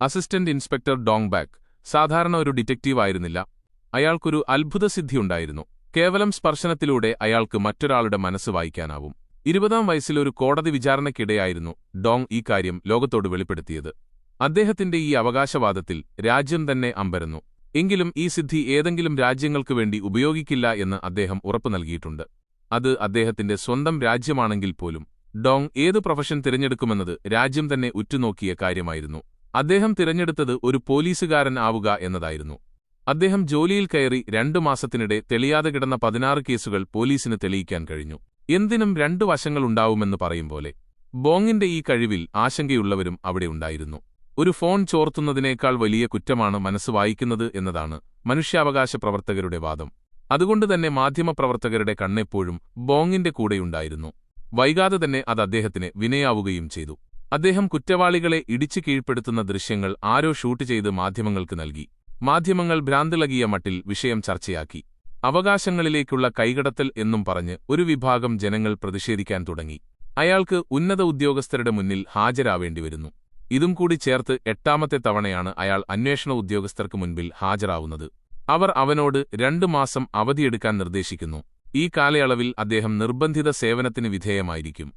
Assistant inspector Dong back സാധാരണ ഒരു detective ആയിരുന്നില്ല. അയാൾക്കൊരു അത്ഭുതസിദ്ധിയുണ്ടായിരുന്നു. കേവലം സ്പർശനത്തിലൂടെ അയാൾക്ക് മറ്റൊരാളുടെ മനസ്സ് വായിക്കാനാവും. 20-ാം വയസ്സിൽ ഒരു കോടതി വിചാരണയ്ക്കിടെയായിരുന്നു ഡോങ് ഈ കാര്യം ലോകത്തോട് വെളിപ്പെടുത്തിയത്. അദ്ദേഹത്തിന്റെ ഈ അവകാശവാദത്തിൽ രാജ്യം തന്നെ അമ്പരന്നു. എങ്കിലും ഈ സിദ്ധി ഏതെങ്കിലും രാജ്യങ്ങൾക്കു വേണ്ടി ഉപയോഗിക്കില്ല എന്ന് അദ്ദേഹം ഉറപ്പു നൽകിയിട്ടുണ്ട്. അത് അദ്ദേഹത്തിന്റെ സ്വന്തം രാജ്യമാണെങ്കിൽ പോലും ഡോങ് ഏതു പ്രൊഫഷൻ തിരഞ്ഞെടുക്കുമെന്നത് രാജ്യം തന്നെ ഉറ്റുനോക്കിയ കാര്യമായിരുന്നു. അദ്ദേഹം തിരഞ്ഞെടുത്തത് ഒരു പോലീസുകാരൻ ആവുക എന്നതായിരുന്നു. അദ്ദേഹം ജോലിയിൽ കയറി 2 മാസത്തിനിടെ തെളിയാതെ കിടന്ന 16 കേസുകൾ പോലീസിന് തെളിയിക്കാൻ കഴിഞ്ഞു. എന്തിനും 2 വശങ്ങളുണ്ടാവുമെന്ന് പറയും പോലെ. ബോങ്ങിന്റെ ഈ കഴിവിൽ ആശങ്കയുള്ളവരും അവിടെ ഉണ്ടായിരുന്നു. ഒരു ഫോൺ ചോർത്തുന്നതിനേക്കാൾ വലിയ കുറ്റമാണ് മനസ്സ് വായിക്കുന്നത് എന്നതാണ് മനുഷ്യാവകാശ പ്രവർത്തകരുടെ വാദം. അതുകൊണ്ടുതന്നെ മാധ്യമപ്രവർത്തകരുടെ കണ്ണെപ്പോഴും ബോങ്ങിന്റെ കൂടെയുണ്ടായിരുന്നു. വൈകാതെ തന്നെ അത് അദ്ദേഹത്തിന് വിനയാവുകയും ചെയ്തു. അദ്ദേഹം കുറ്റവാളികളെ ഇടിച്ചു കീഴ്പ്പെടുത്തുന്ന ദൃശ്യങ്ങൾ ആരോ ഷൂട്ട് ചെയ്ത് മാധ്യമങ്ങൾക്ക് നൽകി. മാധ്യമങ്ങൾ ഭ്രാന്തിളകിയ മട്ടിൽ വിഷയം ചർച്ചയാക്കി. അവകാശങ്ങളിലേക്കുള്ള കൈകടത്തൽ എന്നും പറഞ്ഞ് ഒരു വിഭാഗം ജനങ്ങൾ പ്രതിഷേധിക്കാൻ തുടങ്ങി. അയാൾക്ക് ഉന്നത ഉദ്യോഗസ്ഥരുടെ മുന്നിൽ ഹാജരാവേണ്ടിവരുന്നു. ഇതും കൂടി ചേർത്ത് 8ാമത്തെ തവണയാണ് അയാൾ അന്വേഷണ ഉദ്യോഗസ്ഥർക്ക് മുൻപിൽ ഹാജരാവുന്നത്. അവർ അവനോട് 2 മാസം അവധിയെടുക്കാൻ നിർദ്ദേശിക്കുന്നു. ഈ കാലയളവിൽ അദ്ദേഹം നിർബന്ധിത സേവനത്തിന് വിധേയമായിരിക്കും.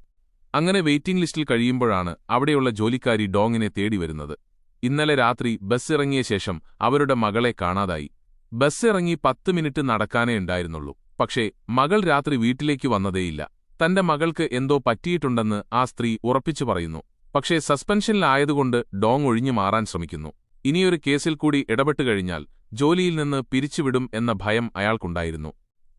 അങ്ങനെ വെയിറ്റിംഗ് ലിസ്റ്റിൽ കഴിയുമ്പോഴാണ് അവിടെയുള്ള ജോലിക്കാരി ഡോങ്ങിനെ തേടിവരുന്നത്. ഇന്നലെ രാത്രി ബസ് ഇറങ്ങിയ ശേഷം അവരുടെ മകളെ കാണാതായി. ബസ് ഇറങ്ങി 10 മിനിറ്റ് നടക്കാനേ ഉണ്ടായിരുന്നുള്ളൂ. പക്ഷേ മകൾ രാത്രി വീട്ടിലേക്ക് വന്നതേയില്ല. തന്റെ മകൾക്ക് എന്തോ പറ്റിയിട്ടുണ്ടെന്ന് ആ സ്ത്രീ ഉറപ്പിച്ചു പറയുന്നു. പക്ഷേ സസ്പെൻഷനിലായതുകൊണ്ട് ഡോങ് ഒഴിഞ്ഞു മാറാൻ ശ്രമിക്കുന്നു. ഇനിയൊരു കേസിൽ കൂടി ഇടപെട്ടുകഴിഞ്ഞാൽ ജോലിയിൽ നിന്ന് പിരിച്ചുവിടും എന്ന ഭയം അയാൾക്കുണ്ടായിരുന്നു.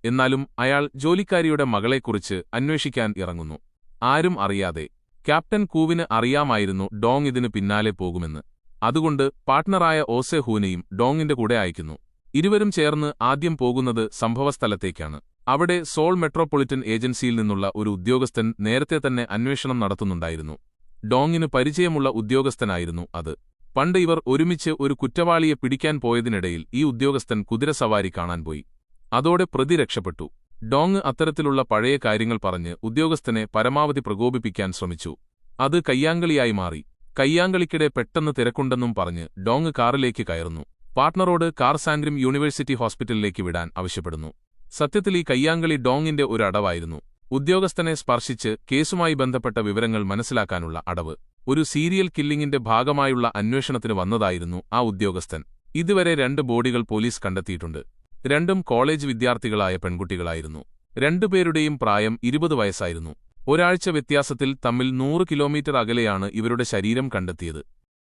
എന്നാലും അയാൾ ജോലിക്കാരിയുടെ മകളെക്കുറിച്ച് അന്വേഷിക്കാൻ ഇറങ്ങുന്നു. ആരും അറിയാതെ. ക്യാപ്റ്റൻ കൂവിന് അറിയാമായിരുന്നു ഡോങ് ഇതിനു പിന്നാലെ പോകുമെന്ന്. അതുകൊണ്ട് പാർട്ട്ണറായ ഓസെ ഹൂനെയും ഡോങ്ങിന്റെ കൂടെ അയക്കുന്നു. ഇരുവരും ചേർന്ന് ആദ്യം പോകുന്നത് സംഭവസ്ഥലത്തേക്കാണ്. അവിടെ സോൾ മെട്രോപൊളിറ്റൻ ഏജൻസിയിൽ നിന്നുള്ള ഒരു ഉദ്യോഗസ്ഥൻ നേരത്തെ തന്നെ അന്വേഷണം നടത്തുന്നുണ്ടായിരുന്നു. ഡോങ്ങിന് പരിചയമുള്ള ഉദ്യോഗസ്ഥനായിരുന്നു അത്. പണ്ട് ഇവർ ഒരുമിച്ച് ഒരു കുറ്റവാളിയെ പിടിക്കാൻ പോയതിനിടയിൽ ഈ ഉദ്യോഗസ്ഥൻ കുതിരസവാരി കാണാൻ പോയി. അതോടെ പ്രതി രക്ഷപ്പെട്ടു. ഡോങ് അത്തരത്തിലുള്ള പഴയ കാര്യങ്ങൾ പറഞ്ഞ് ഉദ്യോഗസ്ഥനെ പരമാവധി പ്രകോപിപ്പിക്കാൻ ശ്രമിച്ചു. അത് കയ്യാങ്കളിയായി മാറി. കയ്യാങ്കളിക്കിടെ പെട്ടെന്ന് തിരക്കുണ്ടെന്നും പറഞ്ഞ് ഡോങ് കാറിലേക്ക് കയറുന്നു. പാർട്ട്ണറോട് കാർ സാൻഗ്രിം യൂണിവേഴ്സിറ്റി ഹോസ്പിറ്റലിലേക്ക് വിടാൻ ആവശ്യപ്പെടുന്നു. സത്യത്തിൽ ഈ കയ്യാങ്കളി ഡോങ്ങിന്റെ ഒരു അടവായിരുന്നു. ഉദ്യോഗസ്ഥനെ സ്പർശിച്ച് കേസുമായി ബന്ധപ്പെട്ട വിവരങ്ങൾ മനസ്സിലാക്കാനുള്ള അടവ്. ഒരു സീരിയൽ കില്ലിങ്ങിന്റെ ഭാഗമായുള്ള അന്വേഷണത്തിന് വന്നതായിരുന്നു ആ ഉദ്യോഗസ്ഥൻ. ഇതുവരെ 2 ബോഡികൾ പോലീസ് കണ്ടെത്തിയിട്ടുണ്ട്. 2ഉം കോളേജ് വിദ്യാർത്ഥികളായ പെൺകുട്ടികളായിരുന്നു. 2 പേരുടെയും പ്രായം 20 വയസ്സായിരുന്നു. ഒരാഴ്ച വ്യത്യാസത്തിൽ തമ്മിൽ 100 കിലോമീറ്റർ അകലെയാണ് ഇവരുടെ ശരീരം കണ്ടെത്തിയത്.